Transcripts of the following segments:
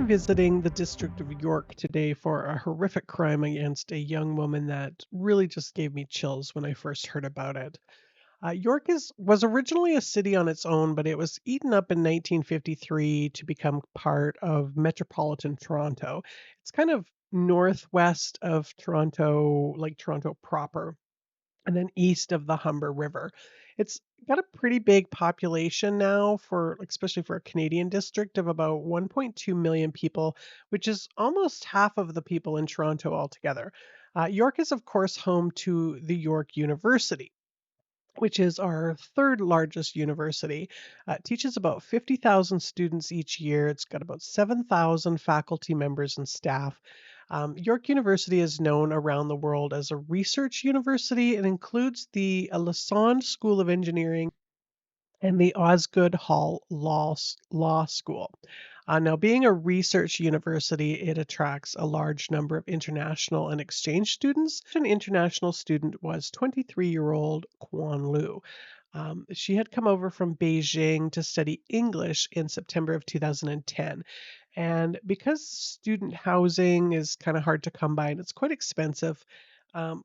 I'm visiting the District of York today for a horrific crime against a young woman that really just gave me chills when I first heard about it. York was originally a city on its own, but it was eaten up in 1953 to become part of metropolitan Toronto. It's kind of northwest of Toronto, like Toronto proper, and then east of the Humber River. It's got a pretty big population now for especially for a Canadian district of about 1.2 million people, which is almost half of the people in Toronto altogether. York is, of course, home to the York University, which is our third largest university. It teaches about 50,000 students each year. It's got about 7,000 faculty members and staff. York University is known around the world as a research university and includes the Lassonde School of Engineering and the Osgood Hall Law School. Now, being a research university, it attracts a large number of international and exchange students. An international student was 23-year-old Qian Liu. She had come over from Beijing to study English in September of 2010. And because student housing is kind of hard to come by and it's quite expensive, um,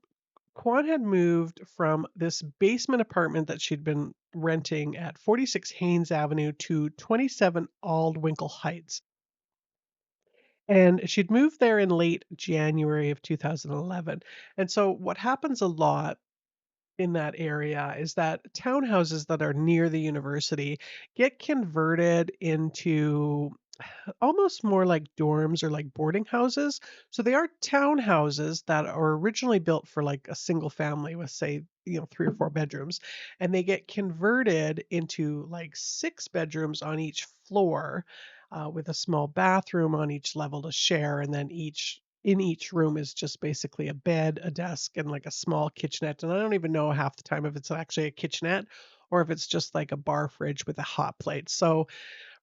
Kwan had moved from this basement apartment that she'd been renting at 46 Haynes Avenue to 27 Aldwinkle Heights. And she'd moved there in late January of 2011. And so what happens a lot in that area is that townhouses that are near the university get converted into almost more like dorms or like boarding houses. So they are townhouses that are originally built for like a single family with, say, three or four bedrooms, and they get converted into like six bedrooms on each floor, with a small bathroom on each level to share, and then each room is just basically a bed, a desk, and like a small kitchenette. And I don't even know half the time if it's actually a kitchenette or if it's just like a bar fridge with a hot plate. So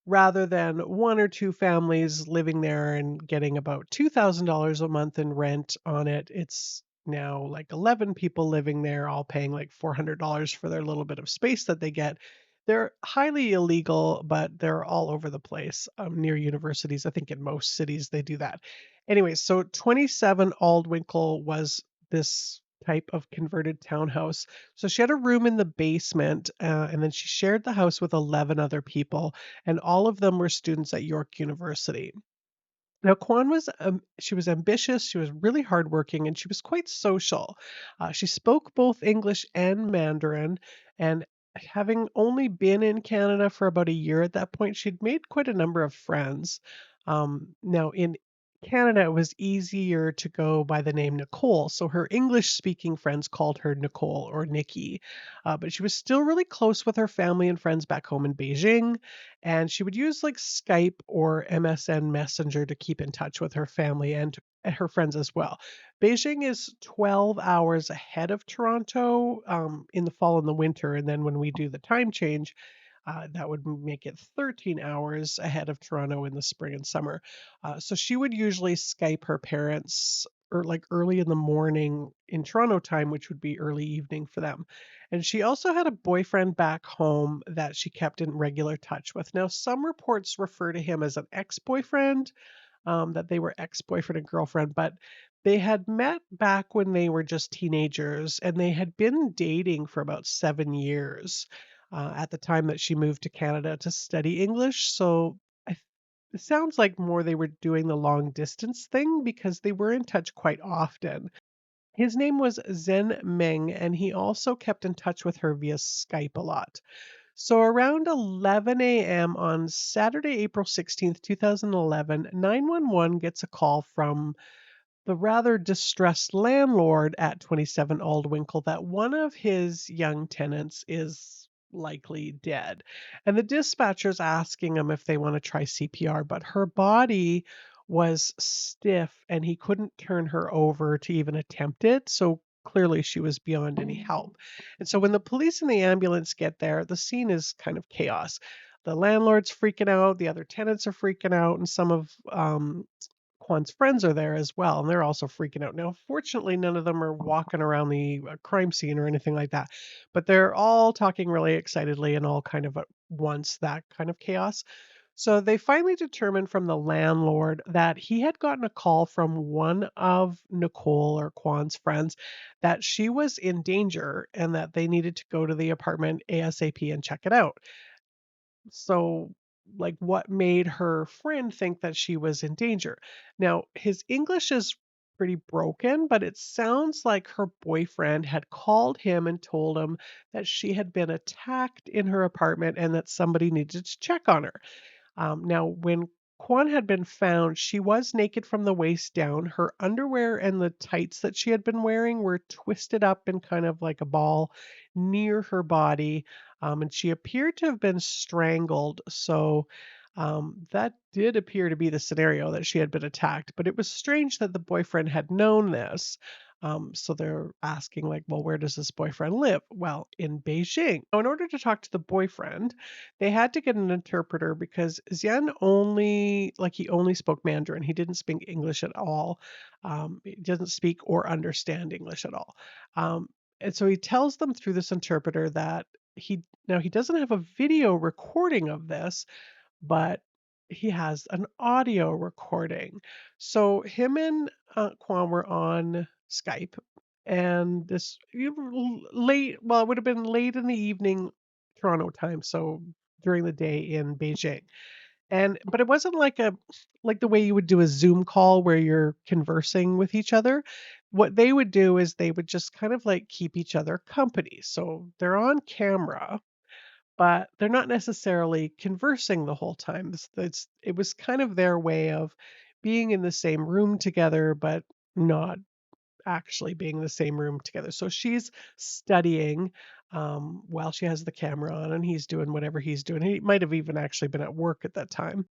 rather than one or two families living there and getting about $2,000 a month in rent on it, it's now like 11 people living there, all paying like $400 for their little bit of space that they get. They're highly illegal, but they're all over the place, near universities. I think in most cities they do that. Anyway, so 27 Aldwinkle was this type of converted townhouse. So she had a room in the basement, and then she shared the house with 11 other people, and all of them were students at York University. Now, Kwan she was ambitious, she was really hardworking, and she was quite social. She spoke both English and Mandarin, and having only been in Canada for about a year at that point, she'd made quite a number of friends. Now, in Canada, it was easier to go by the name Nicole, so her English-speaking friends called her Nicole or Nikki. But she was still really close with her family and friends back home in Beijing, and she would use like Skype or MSN Messenger to keep in touch with her family and her friends as well. Beijing is 12 hours ahead of Toronto, in the fall and the winter, and then when we do the time change, that would make it 13 hours ahead of Toronto in the spring and summer. So she would usually Skype her parents or like early in the morning in Toronto time, which would be early evening for them. And she also had a boyfriend back home that she kept in regular touch with. Now, some reports refer to him as an ex-boyfriend, that they were ex-boyfriend and girlfriend, but they had met back when they were just teenagers and they had been dating for about 7 years, at the time that she moved to Canada to study English. So it sounds like more they were doing the long distance thing because they were in touch quite often. His name was Zen Meng, and he also kept in touch with her via Skype a lot. So around 11 a.m. on Saturday, April 16th, 2011, 911 gets a call from the rather distressed landlord at 27 Aldwinkle that one of his young tenants is likely dead. And the dispatcher's asking him if they want to try CPR, but her body was stiff and he couldn't turn her over to even attempt it. So clearly she was beyond any help. And so when the police and the ambulance get there, the scene is kind of chaos. The landlord's freaking out, the other tenants are freaking out, and some of Quan's friends are there as well, and they're also freaking out. Now, fortunately, none of them are walking around the crime scene or anything like that, but they're all talking really excitedly and all kind of at once, that kind of chaos. So they finally determined from the landlord that he had gotten a call from one of Nicole or Kwan's friends that she was in danger and that they needed to go to the apartment ASAP and check it out. So, like, what made her friend think that she was in danger? Now, his English is pretty broken, but it sounds like her boyfriend had called him and told him that she had been attacked in her apartment and that somebody needed to check on her. Now, when Kwan had been found, she was naked from the waist down. Her underwear and the tights that she had been wearing were twisted up in kind of like a ball near her body, and she appeared to have been strangled. So that did appear to be the scenario that she had been attacked. But it was strange that the boyfriend had known this. So they're asking, like, well, where does this boyfriend live? Well, in Beijing. Now, in order to talk to the boyfriend, they had to get an interpreter because Xian he only spoke Mandarin. He didn't speak English at all. He doesn't speak or understand English at all. Um, and so he tells them through this interpreter that he doesn't have a video recording of this, but he has an audio recording. So him and Kwan were on Skype, and late. Well, it would have been late in the evening, Toronto time, so during the day in Beijing. And but it wasn't like the way you would do a Zoom call where you're conversing with each other. What they would do is they would just kind of like keep each other company. So they're on camera, but they're not necessarily conversing the whole time. It was kind of their way of being in the same room together, but not actually being in the same room together. So she's studying while she has the camera on, and he's doing whatever he's doing. He might have even actually been at work at that time.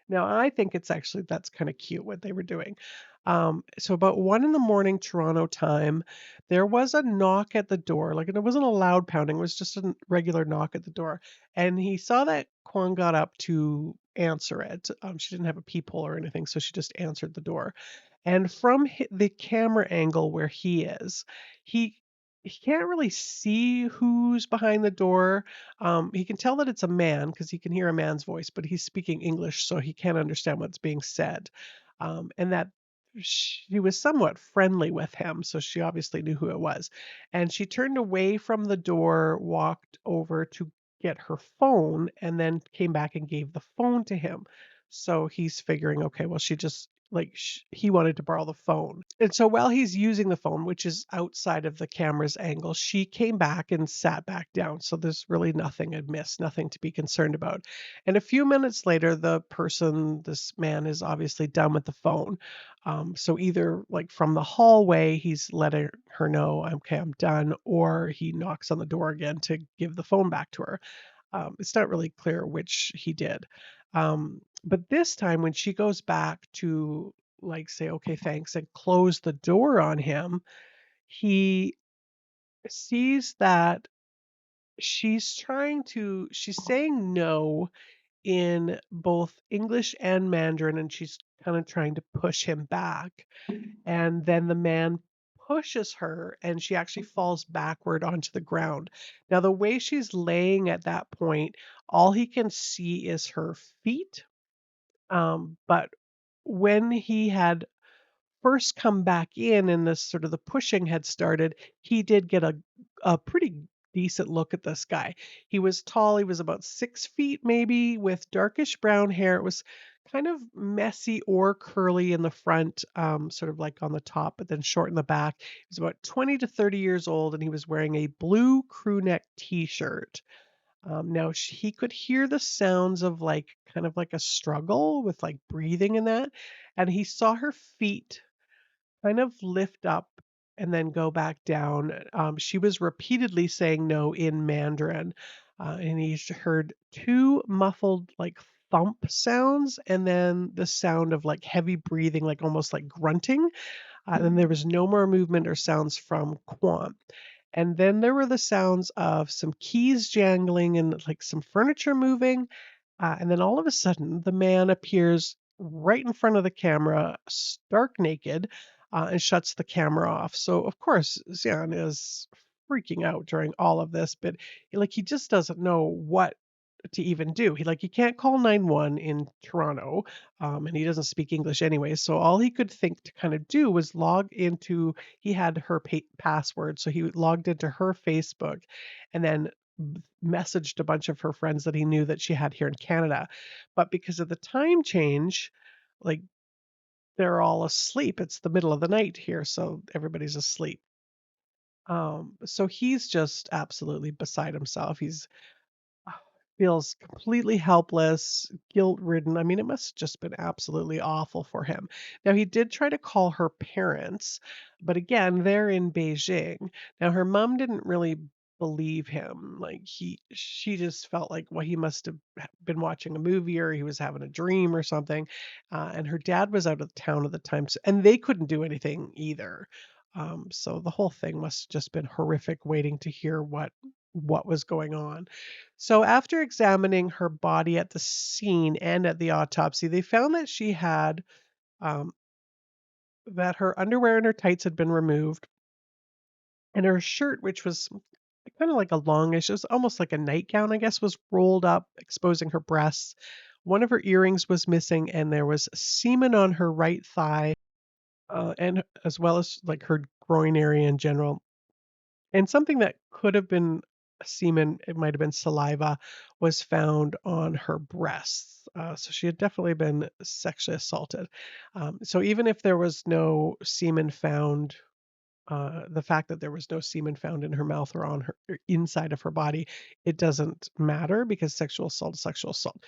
Now, I think that's kinda cute what they were doing. So about 1 in the morning Toronto time, there was a knock at the door, like, and it wasn't a loud pounding, it was just a regular knock at the door, and he saw that Kwon got up to answer it. She didn't have a peephole or anything, so she just answered the door. And from the camera angle where he is, he he can't really see who's behind the door. He can tell that it's a man because he can hear a man's voice, but he's speaking English, so he can't understand what's being said. And that she was somewhat friendly with him, so she obviously knew who it was. And she turned away from the door, walked over to get her phone, and then came back and gave the phone to him. So he's figuring, okay, well, she just he wanted to borrow the phone. And so while he's using the phone, which is outside of the camera's angle, she came back and sat back down. So there's really nothing amiss, nothing to be concerned about. And a few minutes later, this man is obviously done with the phone. So either like from the hallway, he's letting her know, okay, I'm done, or he knocks on the door again to give the phone back to her. It's not really clear which he did. But this time, when she goes back to like say, okay, thanks, and close the door on him, he sees that she's saying no in both English and Mandarin, and she's kind of trying to push him back. And then the man pushes her and she actually falls backward onto the ground. Now, the way she's laying at that point, all he can see is her feet. But when he had first come back in and this sort of the pushing had started, he did get a pretty decent look at this guy. He was tall, he was about 6 feet maybe, with darkish brown hair. It was kind of messy or curly in the front, sort of like on the top, but then short in the back. He was about 20 to 30 years old and he was wearing a blue crew neck t-shirt. Now he could hear the sounds of like kind of like a struggle with like breathing and that. And he saw her feet kind of lift up and then go back down. She was repeatedly saying no in Mandarin, and he heard two muffled, like thump sounds, and then the sound of like heavy breathing, like almost like grunting. And then there was no more movement or sounds from Quan. And then there were the sounds of some keys jangling and like some furniture moving. And then all of a sudden, the man appears right in front of the camera, stark naked, and shuts the camera off. So, of course, Xian is freaking out during all of this, but like he just doesn't know what to even do. He can't call 911 in Toronto, and he doesn't speak English anyway. So all he could think to kind of do was log into. He had her password, so he logged into her Facebook, and then messaged a bunch of her friends that he knew that she had here in Canada. But because of the time change, like they're all asleep. It's the middle of the night here, so everybody's asleep. So he's just absolutely beside himself. He's feels completely helpless, guilt-ridden. I mean, it must have just been absolutely awful for him. Now, he did try to call her parents, but again, they're in Beijing. Now, her mom didn't really believe him. She just felt like, well, he must have been watching a movie or he was having a dream or something. And her dad was out of town at the time, and they couldn't do anything either. So the whole thing must have just been horrific waiting to hear what was going on. So, after examining her body at the scene and at the autopsy, they found that she had um, that her underwear and her tights had been removed, and her shirt, which was kind of like a longish, it was almost like a nightgown, I guess, was rolled up, exposing her breasts. One of her earrings was missing, and there was semen on her right thigh, and as well as like her groin area in general. And something that could have been semen, it might have been saliva, was found on her breasts. So she had definitely been sexually assaulted. So even if there was no semen found, the fact that there was no semen found in her mouth or on her or inside of her body, it doesn't matter because sexual assault is sexual assault.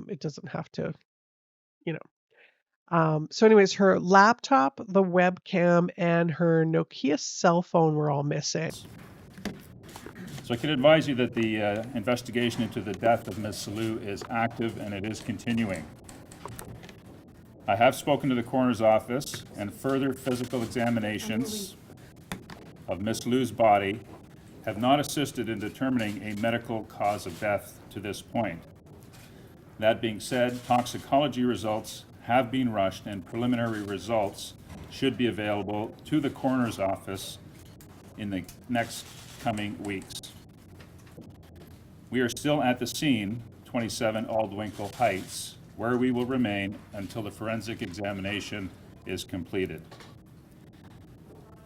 It doesn't have to, you know. So, anyways, her laptop, the webcam, and her Nokia cell phone were all missing. So I can advise you that the investigation into the death of Ms. Liu is active and it is continuing. I have spoken to the coroner's office, and further physical examinations of Ms. Liu's body have not assisted in determining a medical cause of death to this point. That being said, toxicology results have been rushed and preliminary results should be available to the coroner's office in the next coming weeks. We are still at the scene, 27 Aldwinkle Heights, where we will remain until the forensic examination is completed.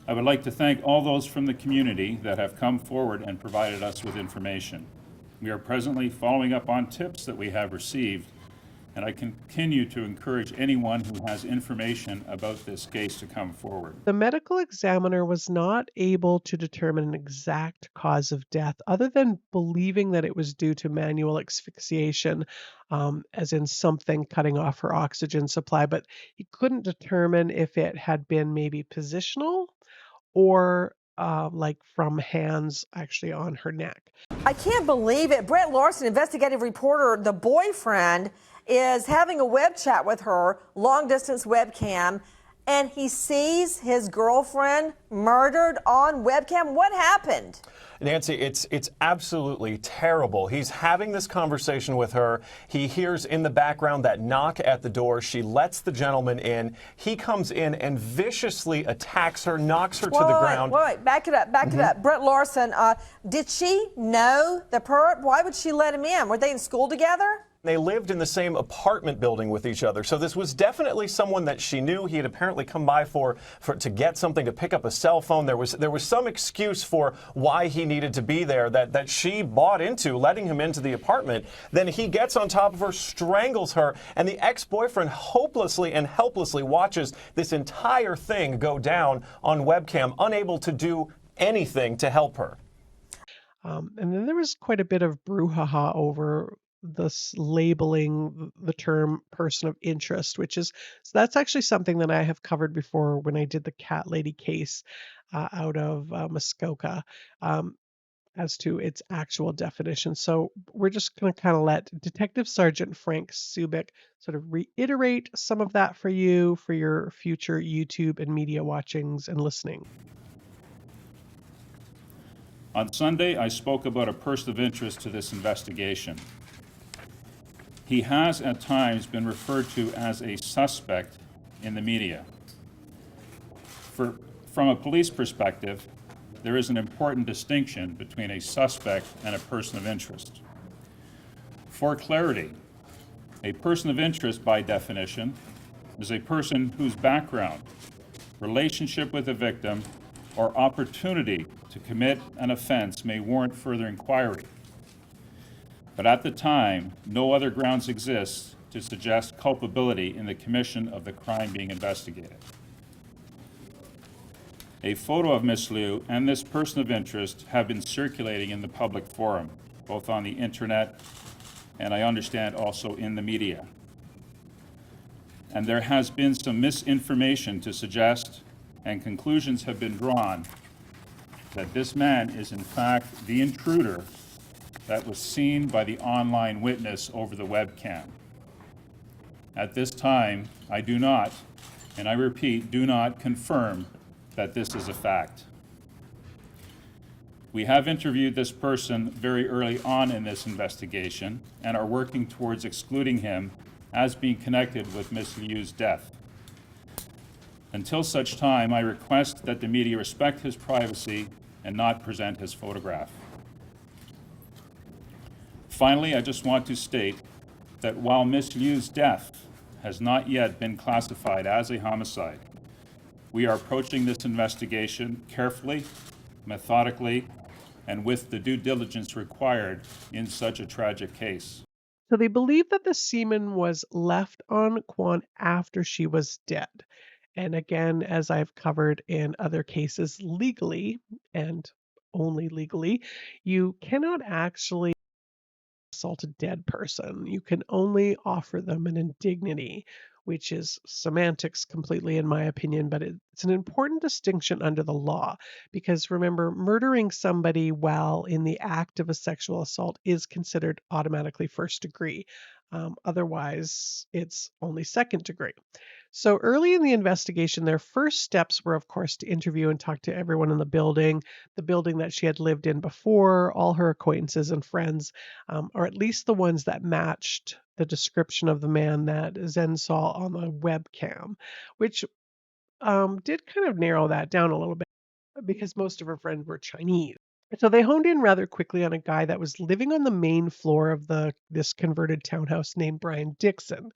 I would like to thank all those from the community that have come forward and provided us with information. We are presently following up on tips that we have received, and I continue to encourage anyone who has information about this case to come forward. The medical examiner was not able to determine an exact cause of death other than believing that it was due to manual asphyxiation, as in something cutting off her oxygen supply, but he couldn't determine if it had been maybe positional or like from hands actually on her neck. I can't believe it. Brett Larson, investigative reporter, the boyfriend, is having a web chat with her, long distance webcam, and he sees his girlfriend murdered on webcam. What happened? Nancy, it's absolutely terrible. He's having this conversation with her. He hears in the background that knock at the door. She lets the gentleman in. He comes in and viciously attacks her, knocks her to the ground. Wait, back it up, back it up. Brett Larson, did she know the perp? Why would she let him in? Were they in school together? They lived in the same apartment building with each other. So this was definitely someone that she knew. He had apparently come by to get something, to pick up a cell phone. There was some excuse for why he needed to be there that she bought into, letting him into the apartment. Then he gets on top of her, strangles her, and the ex-boyfriend hopelessly and helplessly watches this entire thing go down on webcam, unable to do anything to help her. And then there was quite a bit of brouhaha over this labeling the term person of interest, so that's actually something that I have covered before when I did the cat lady case out of Muskoka, as to its actual definition. So we're just going to kind of let Detective Sergeant Frank Subic sort of reiterate some of that for you for your future YouTube and media watchings and listening. On Sunday, I spoke about a person of interest to this investigation. He has at times been referred to as a suspect in the media. From a police perspective, there is an important distinction between a suspect and a person of interest. For clarity, a person of interest, by definition, is a person whose background, relationship with a victim, or opportunity to commit an offense may warrant further inquiry. But at the time, no other grounds exist to suggest culpability in the commission of the crime being investigated. A photo of Ms. Liu and this person of interest have been circulating in the public forum, both on the internet and I understand also in the media. And there has been some misinformation to suggest, and conclusions have been drawn, that this man is in fact the intruder that was seen by the online witness over the webcam. At this time, I do not, and I repeat, do not confirm that this is a fact. We have interviewed this person very early on in this investigation and are working towards excluding him as being connected with Ms. Liu's death. Until such time, I request that the media respect his privacy and not present his photograph. Finally, I just want to state that while Ms. Liu's death has not yet been classified as a homicide, we are approaching this investigation carefully, methodically, and with the due diligence required in such a tragic case. So they believe that the semen was left on Qian after she was dead. And again, as I've covered in other cases, legally and only legally, you cannot actually assault a dead person. You can only offer them an indignity, which is semantics completely, in my opinion, but it's an important distinction under the law because remember, murdering somebody while in the act of a sexual assault is considered automatically first degree. Otherwise, it's only second degree. So early in the investigation, their first steps were, of course, to interview and talk to everyone in the building that she had lived in before, all her acquaintances and friends, or at least the ones that matched the description of the man that Zen saw on the webcam, which did kind of narrow that down a little bit because most of her friends were Chinese. So they honed in rather quickly on a guy that was living on the main floor of this converted townhouse named Brian Dixon.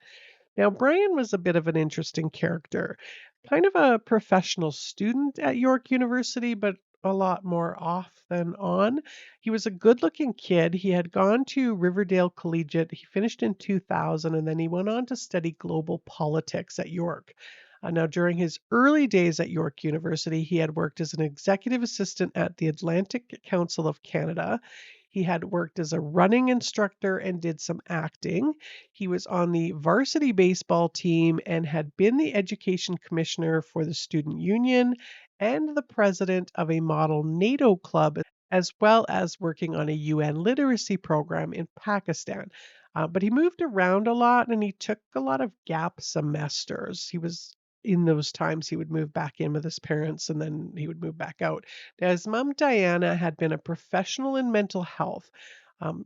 Now, Brian was a bit of an interesting character, kind of a professional student at York University, but a lot more off than on. He was a good looking kid. He had gone to Riverdale Collegiate. He finished in 2000, and then he went on to study global politics at York. Now, during his early days at York University, he had worked as an executive assistant at the Atlantic Council of Canada. He had worked as a running instructor and did some acting. He was on the varsity baseball team and had been the education commissioner for the student union and the president of a model NATO club, as well as working on a UN literacy program in Pakistan. But he moved around a lot and he took a lot of gap semesters. He was in those times he would move back in with his parents and then he would move back out. Now, his mom, Diana, had been a professional in mental health.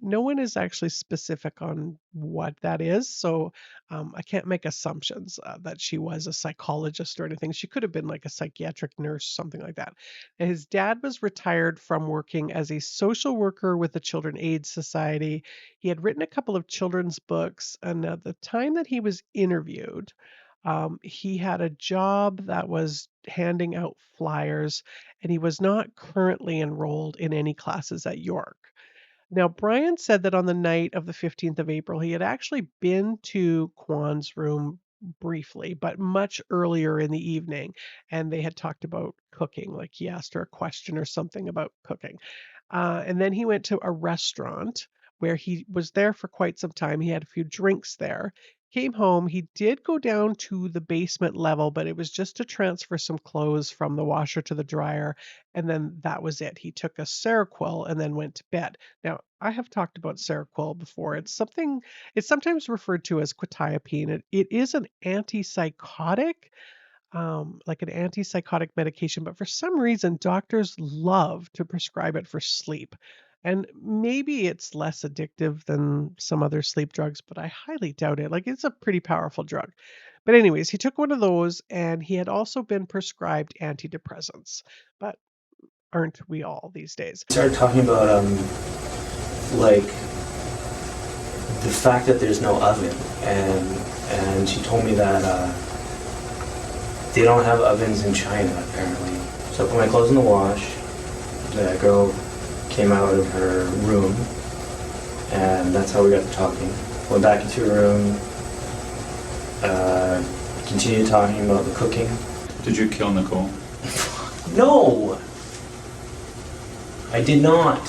No one is actually specific on what that is, so I can't make assumptions that she was a psychologist or anything. She could have been like a psychiatric nurse, something like that. And his dad was retired from working as a social worker with the Children Aid Society. He had written a couple of children's books, and at the time that he was interviewed, he had a job that was handing out flyers, and he was not currently enrolled in any classes at York. Now, Brian said that on the night of the 15th of April, he had actually been to Kwan's room briefly, but much earlier in the evening, and they had talked about cooking. Like he asked her a question or something about cooking. And then he went to a restaurant where he was there for quite some time. He had a few drinks there. Came home. He did go down to the basement level, but it was just to transfer some clothes from the washer to the dryer. And then that was it. He took a Seroquel and then went to bed. Now, I have talked about Seroquel before. It's sometimes referred to as quetiapine. It is an antipsychotic, like an antipsychotic medication, but for some reason, doctors love to prescribe it for sleep. And maybe it's less addictive than some other sleep drugs, but I highly doubt it. Like it's a pretty powerful drug. But anyways, he took one of those and he had also been prescribed antidepressants. But aren't we all these days? Started talking about like the fact that there's no oven, and she told me that they don't have ovens in China apparently. So I put my clothes in the wash. The girl came out of her room, and that's how we got to talking. Went back into her room, continued talking about the cooking. Did you kill Nicole? No! I did not.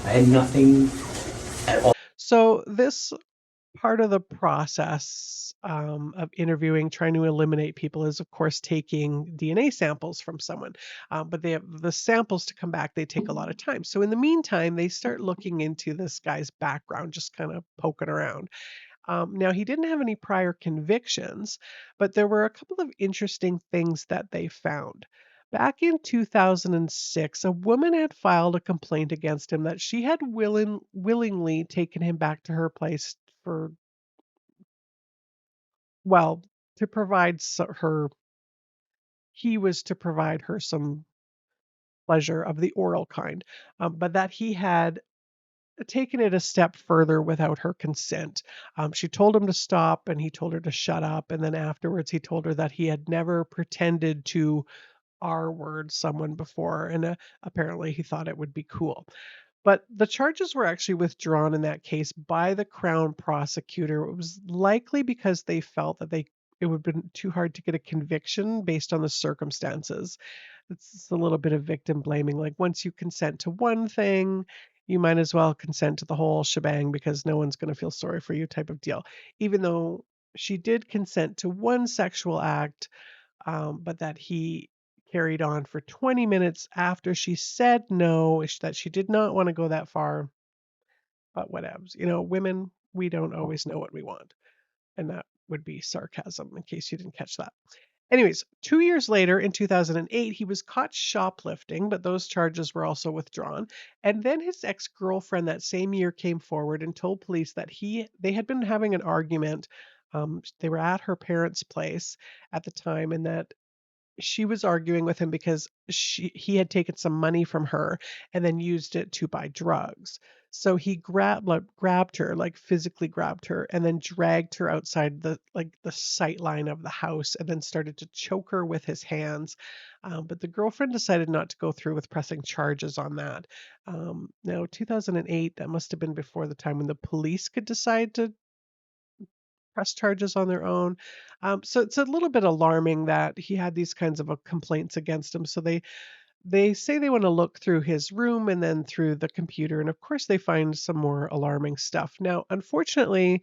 I had nothing at all. So this part of the process of interviewing, trying to eliminate people, is of course taking DNA samples from someone. But they have the samples to come back, they take a lot of time. So in the meantime, they start looking into this guy's background, just kind of poking around. Now, he didn't have any prior convictions, but there were a couple of interesting things that they found. Back in 2006, a woman had filed a complaint against him that she had willingly taken him back to her place for, well, to provide her, he was to provide her some pleasure of the oral kind, but that he had taken it a step further without her consent. She told him to stop and he told her to shut up. And then afterwards, he told her that he had never pretended to R word someone before. And apparently, he thought it would be cool. But the charges were actually withdrawn in that case by the Crown prosecutor. It was likely because they felt that it would have been too hard to get a conviction based on the circumstances. It's a little bit of victim blaming. Like once you consent to one thing, you might as well consent to the whole shebang because no one's going to feel sorry for you type of deal. Even though she did consent to one sexual act, but that he carried on for 20 minutes after she said no, that she did not want to go that far. But whatevs. Women, we don't always know what we want. And that would be sarcasm in case you didn't catch that. Anyways, 2 years later, in 2008, he was caught shoplifting, but those charges were also withdrawn. And then his ex-girlfriend that same year came forward and told police that they had been having an argument. They were at her parents' place at the time, and that she was arguing with him because he had taken some money from her and then used it to buy drugs. So he grabbed her, like physically grabbed her, and then dragged her outside the sight line of the house, and then started to choke her with his hands. But the girlfriend decided not to go through with pressing charges on that. Now, 2008, that must have been before the time when the police could decide to press charges on their own. So it's a little bit alarming that he had these kinds of complaints against him. So they say they want to look through his room and then through the computer, and of course they find some more alarming stuff. Now, unfortunately,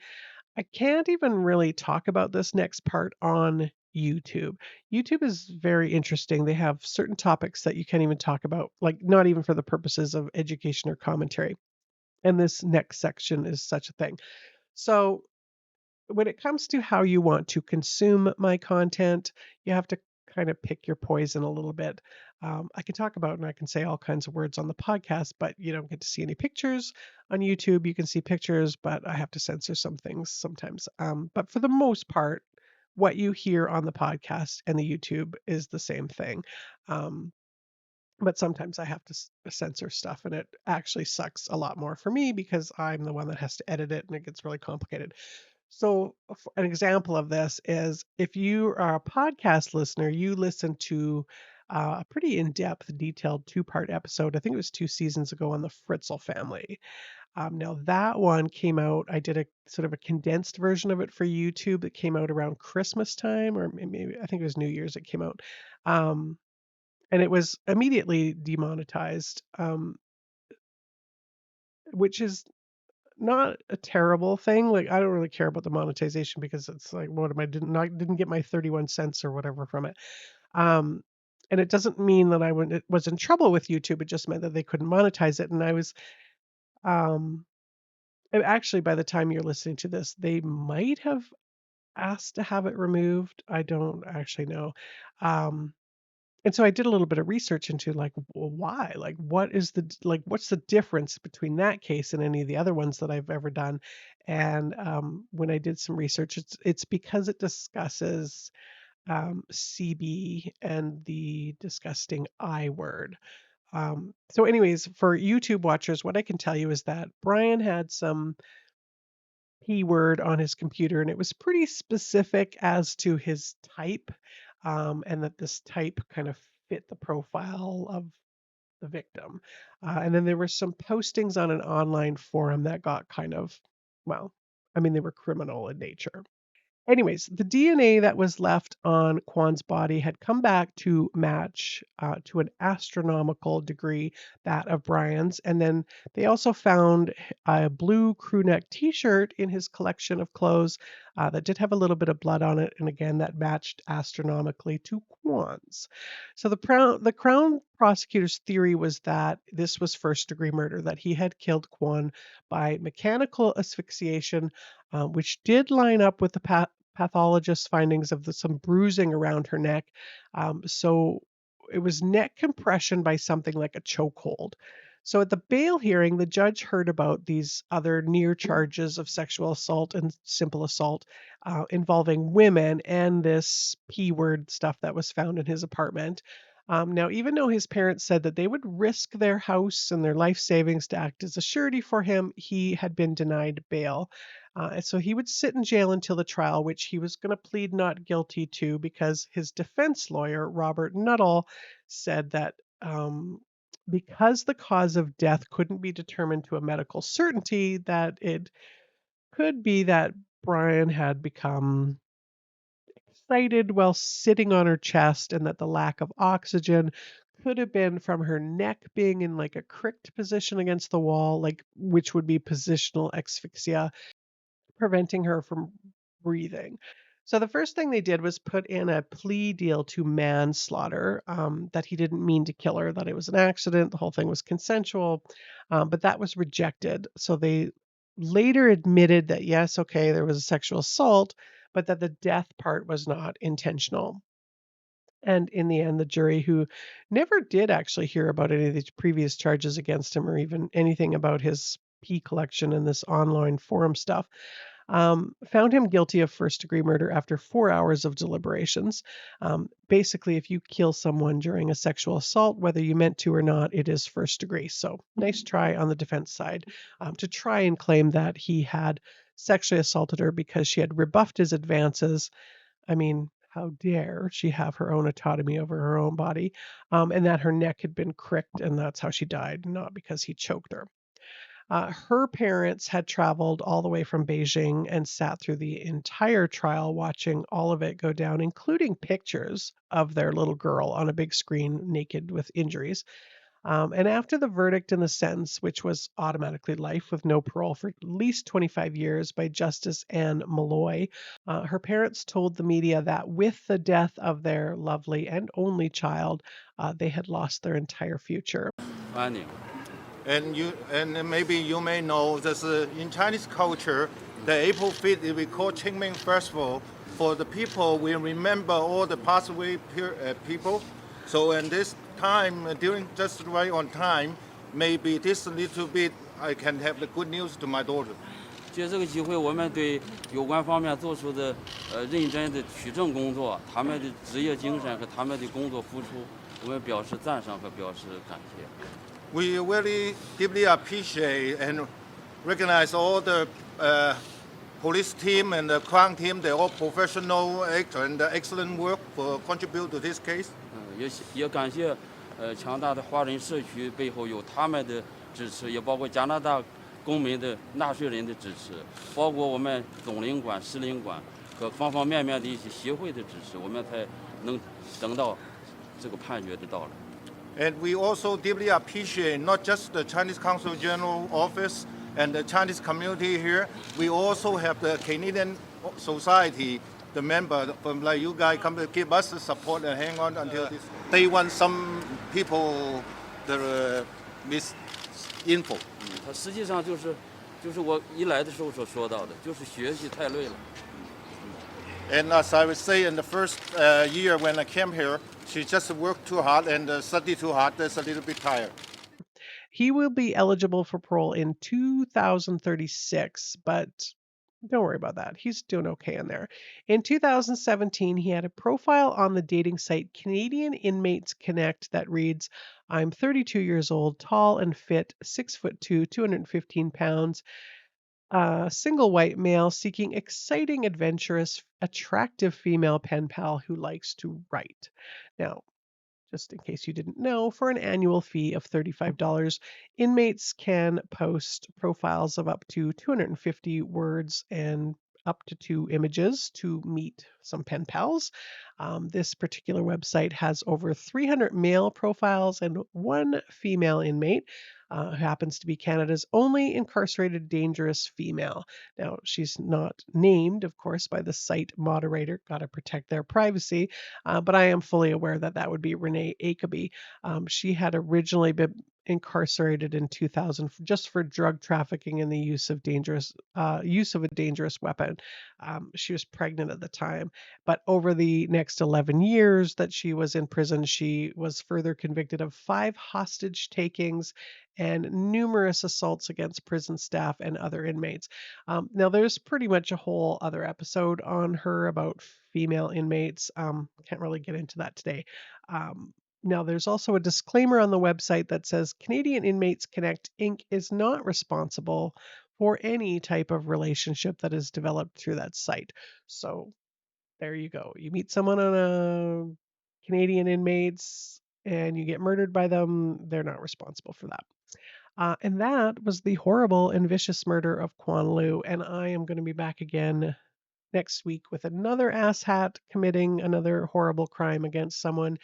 I can't even really talk about this next part on YouTube. YouTube is very interesting. They have certain topics that you can't even talk about, like not even for the purposes of education or commentary. And this next section is such a thing. So when it comes to how you want to consume my content, you have to kind of pick your poison a little bit. I can talk about and I can say all kinds of words on the podcast, but you don't get to see any pictures on YouTube. You can see pictures, but I have to censor some things sometimes. But for the most part, what you hear on the podcast and the YouTube is the same thing. But sometimes I have to censor stuff, and it actually sucks a lot more for me because I'm the one that has to edit it and it gets really complicated. So, an example of this is if you are a podcast listener, you listen to a pretty in depth, detailed 2-part episode. I think it was 2 seasons ago on the Fritzl family. Now, that one came out, I did a sort of a condensed version of it for YouTube that came out around Christmas time, or maybe I think it was New Year's it came out. And it was immediately demonetized, which is not a terrible thing. Like I don't really care about the monetization because it's like, what am I didn't get my 31 cents or whatever from it. Um, and it doesn't mean that was in trouble with YouTube. It just meant that they couldn't monetize it. And I was, um, actually, by the time you're listening to this, they might have asked to have it removed. I don't actually know. Um, And so I did a little bit of research into like, well, why? Like, what's the difference between that case and any of the other ones that I've ever done? And when I did some research, it's because it discusses CB and the disgusting I word. So, anyways, for YouTube watchers, what I can tell you is that Brian had some keyword on his computer, and it was pretty specific as to his type, and that this type kind of fit the profile of the victim. And then there were some postings on an online forum that got kind of, well, I mean, they were criminal in nature. Anyways, the DNA that was left on Kwan's body had come back to match to an astronomical degree that of Brian's. And then they also found a blue crew neck t shirt in his collection of clothes that did have a little bit of blood on it. And again, that matched astronomically to Kwan's. So the Crown prosecutor's theory was that this was first degree murder, that he had killed Kwan by mechanical asphyxiation, which did line up with the pathologist's findings of some bruising around her neck. So it was neck compression by something like a chokehold. So at the bail hearing, the judge heard about these other near charges of sexual assault and simple assault involving women and this P word stuff that was found in his apartment. Now, even though his parents said that they would risk their house and their life savings to act as a surety for him, he had been denied bail. And so he would sit in jail until the trial, which he was going to plead not guilty to because his defense lawyer, Robert Nuttall, said that because the cause of death couldn't be determined to a medical certainty, that it could be that Brian had become excited while sitting on her chest and that the lack of oxygen could have been from her neck being in like a cricked position against the wall, like which would be positional asphyxia, preventing her from breathing. So the first thing they did was put in a plea deal to manslaughter, that he didn't mean to kill her, that it was an accident, the whole thing was consensual, but that was rejected. So they later admitted that yes, okay, there was a sexual assault, but that the death part was not intentional. And in the end, the jury, who never did actually hear about any of these previous charges against him or even anything about his pee collection and this online forum stuff, found him guilty of first degree murder after 4 hours of deliberations. Basically, if you kill someone during a sexual assault, whether you meant to or not, it is first degree. So nice try on the defense side to try and claim that he had sexually assaulted her because she had rebuffed his advances. I mean, how dare she have her own autonomy over her own body, and that her neck had been cricked, and that's how she died, not because he choked her. Her parents had traveled all the way from Beijing and sat through the entire trial, watching all of it go down, including pictures of their little girl on a big screen, naked with injuries. And after the verdict and the sentence, which was automatically life with no parole for at least 25 years by Justice Anne Malloy, her parents told the media that with the death of their lovely and only child, they had lost their entire future. And maybe you may know this in Chinese culture, the April 5th we call Qingming Festival. For the people, we remember all the passed away people. So in this time, during just right on time, maybe this little bit I can have the good news to my daughter. 借这个机会，我们对有关方面做出的认真的取证工作，他们的职业精神和他们的工作付出，我们表示赞赏和表示感谢。We really deeply appreciate and recognize all the police team and the crime team. They're all professional and excellent work for contribute to this case. 也感谢强大的华人社区背后有他们的支持，也包括加拿大公民的纳税人的支持，包括我们总领馆、使领馆和方方面面的一些协会的支持，我们才能等到这个判决的到来。And we also deeply appreciate not just the Chinese Consul General Office and the Chinese community here. We also have the Canadian Society, the member from like you guys come to give us the support and hang on until this. They want some people the misinfo. 它实际上就是我一来的时候所说到的，就是学习太累了。And as I would say in the first year when I came here, she just worked too hard and studied too hard. That's a little bit tired. He will be eligible for parole in 2036, but Don't worry about that. He's doing okay in there. In 2017, he had a profile on the dating site Canadian Inmates Connect that reads, I'm 32 years old, tall and fit, 6'2", 215 pounds, single white male seeking exciting, adventurous, attractive female pen pal who likes to write. Now, just in case you didn't know, for an annual fee of $35, inmates can post profiles of up to 250 words and up to 2 images to meet some pen pals. This particular website has over 300 male profiles and one female inmate. Who happens to be Canada's only incarcerated dangerous female. Now, she's not named, of course, by the site moderator. Got to protect their privacy. But I am fully aware that that would be Renee Akaby. She had originally been incarcerated in 2000 just for drug trafficking and the use of a dangerous weapon. She was pregnant at the time, but over the next 11 years that she was in prison, she was further convicted of 5 hostage takings and numerous assaults against prison staff and other inmates. Now, there's pretty much a whole other episode on her about female inmates. Can't really get into that today. Now, there's also a disclaimer on the website that says Canadian Inmates Connect Inc. is not responsible for any type of relationship that is developed through that site. So there you go. You meet someone on a Canadian inmates and you get murdered by them, they're not responsible for that. And that was the horrible and vicious murder of Qian Liu. And I am going to be back again next week with another asshat committing another horrible crime against someone.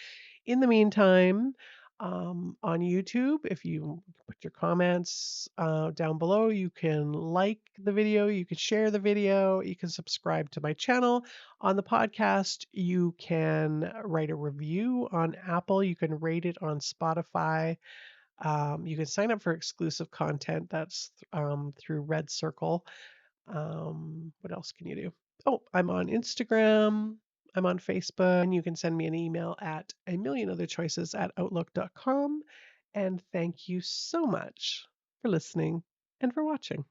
In the meantime, on YouTube, if you put your comments down below, you can like the video, you can share the video, you can subscribe to my channel. On the podcast, you can write a review on Apple, you can rate it on Spotify. You can sign up for exclusive content. That's through Red Circle. What else can you do? Oh, I'm on Instagram. I'm on Facebook. And you can send me an email at amillionotherchoices@outlook.com. And thank you so much for listening and for watching.